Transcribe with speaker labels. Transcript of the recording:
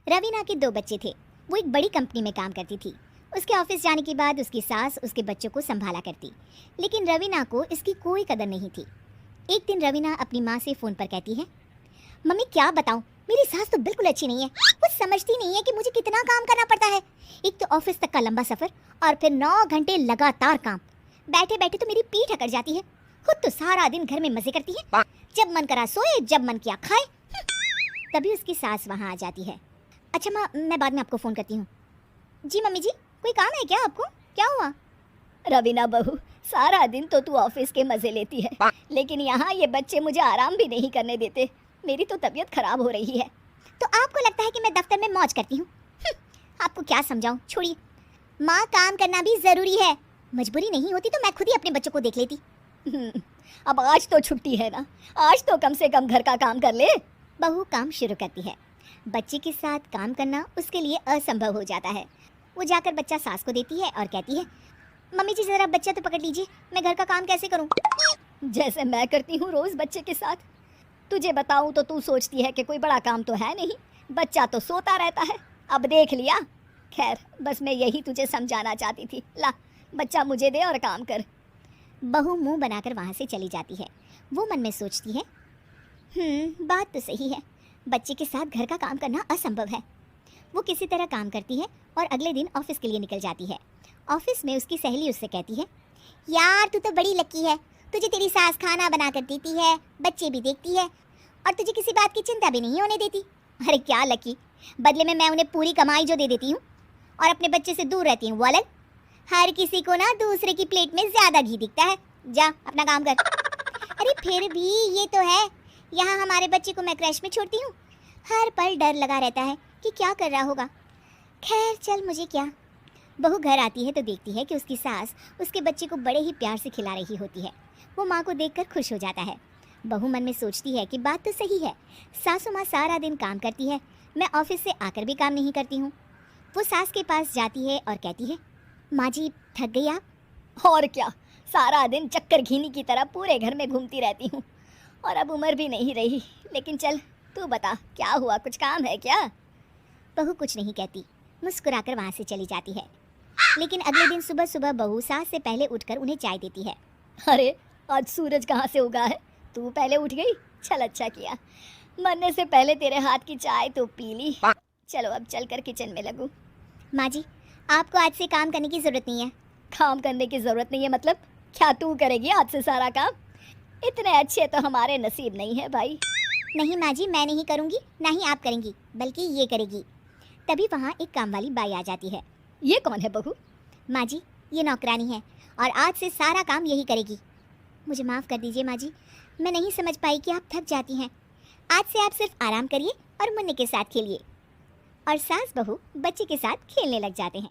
Speaker 1: रवीना के 2 बच्चे थे। वो एक बड़ी कंपनी में काम करती थी। उसके ऑफिस जाने के बाद उसकी सास उसके बच्चों को संभाला करती, लेकिन रवीना को इसकी कोई कदर नहीं थी। एक दिन रवीना अपनी माँ से फ़ोन पर कहती है, मम्मी क्या बताऊँ, मेरी सास तो बिल्कुल अच्छी नहीं है। वो समझती नहीं है कि मुझे कितना काम करना पड़ता है। एक तो ऑफिस तक का लंबा सफ़र और फिर 9 घंटे लगातार काम। बैठे बैठे तो मेरी पीठ अकड़ जाती है। खुद तो सारा दिन घर में मज़े करती है, जब मन करा सोए, जब मन किया खाए। तभी उसकी सास वहाँ आ जाती है। अच्छा माँ, मैं बाद में आपको फ़ोन करती हूँ। जी मम्मी जी, कोई काम है क्या आपको? क्या हुआ?
Speaker 2: रवीना बहू, सारा दिन तो तू ऑफिस के मजे लेती है, लेकिन यहाँ ये बच्चे मुझे आराम भी नहीं करने देते। मेरी तो तबीयत खराब हो रही है।
Speaker 1: तो आपको लगता है कि मैं दफ्तर में मौज करती हूँ? आपको क्या समझाऊँ, छोड़िए। माँ, काम करना भी ज़रूरी है। मजबूरी नहीं होती तो मैं खुद ही अपने बच्चों को देख लेती।
Speaker 2: अब आज तो छुट्टी है ना, आज तो कम से कम घर का काम कर ले।
Speaker 1: बहू काम शुरू करती है। बच्चे के साथ काम करना उसके लिए असंभव हो जाता है। वो जाकर बच्चा सास को देती है और कहती है, मम्मी जी ज़रा बच्चा तो पकड़ लीजिए, मैं घर का काम कैसे करूं?
Speaker 2: जैसे मैं करती हूँ रोज़ बच्चे के साथ। तुझे बताऊँ तो तू सोचती है कि कोई बड़ा काम तो है नहीं, बच्चा तो सोता रहता है। अब देख लिया। खैर, बस मैं यही तुझे समझाना चाहती थी। ला, बच्चा मुझे दे और काम कर।
Speaker 1: बहू मुंह बनाकर वहाँ से चली जाती है। वो मन में सोचती है, बात तो सही है, बच्चे के साथ घर का काम करना असंभव है। वो किसी तरह काम करती है और अगले दिन ऑफिस के लिए निकल जाती है। ऑफिस में उसकी सहेली उससे कहती है, यार तू तो बड़ी लकी है, तुझे तेरी सास खाना बना कर देती है, बच्चे भी देखती है और तुझे किसी बात की चिंता भी नहीं होने देती। अरे क्या लकी, बदले में मैं उन्हें पूरी कमाई जो दे देती हूँ और अपने बच्चे से दूर रहती हूँ, वो अलग। हर किसी को ना दूसरे की प्लेट में ज़्यादा घी दिखता है। जा अपना काम कर। अरे फिर भी ये तो है, यहाँ हमारे बच्चे को मैं क्रैश में छोड़ती हूँ, हर पल डर लगा रहता है कि क्या कर रहा होगा। खैर चल, मुझे क्या। बहू घर आती है तो देखती है कि उसकी सास उसके बच्चे को बड़े ही प्यार से खिला रही होती है। वो माँ को देखकर खुश हो जाता है। बहू मन में सोचती है कि बात तो सही है, सासू माँ सारा दिन काम करती है, मैं ऑफिस से आकर भी काम नहीं करती हूँ। वो सास के पास जाती है और कहती है, माँ जी थक गई आप?
Speaker 2: और क्या, सारा दिन चक्कर घीनी की तरह पूरे घर में घूमती रहती हूँ और अब उम्र भी नहीं रही। लेकिन चल तू बता, क्या हुआ, कुछ काम है क्या?
Speaker 1: बहू कुछ नहीं कहती, मुस्कुराकर वहाँ से चली जाती है। लेकिन अगले दिन सुबह सुबह बहू सास से पहले उठकर उन्हें चाय देती है।
Speaker 2: अरे आज सूरज कहाँ से उगा है, तू पहले उठ गई? चल अच्छा किया, मरने से पहले तेरे हाथ की चाय तो पी ली। चलो अब चलकर किचन में लगूं।
Speaker 1: माँ जी, आपको आज से काम करने की ज़रूरत नहीं है।
Speaker 2: काम करने की ज़रूरत नहीं है मतलब? क्या तू करेगी आज से सारा काम? इतने अच्छे तो हमारे नसीब नहीं है भाई।
Speaker 1: नहीं माँ जी, मैं नहीं करूँगी, ना ही आप करेंगी, बल्कि ये करेगी। तभी वहाँ एक काम वाली बाई आ जाती है।
Speaker 2: ये कौन है बहू?
Speaker 1: माँ जी, ये नौकरानी है और आज से सारा काम यही करेगी। मुझे माफ़ कर दीजिए माँ जी, मैं नहीं समझ पाई कि आप थक जाती हैं। आज से आप सिर्फ आराम करिए और मुन्ने के साथ खेलिए। और सास बहू बच्चे के साथ खेलने लग जाते हैं।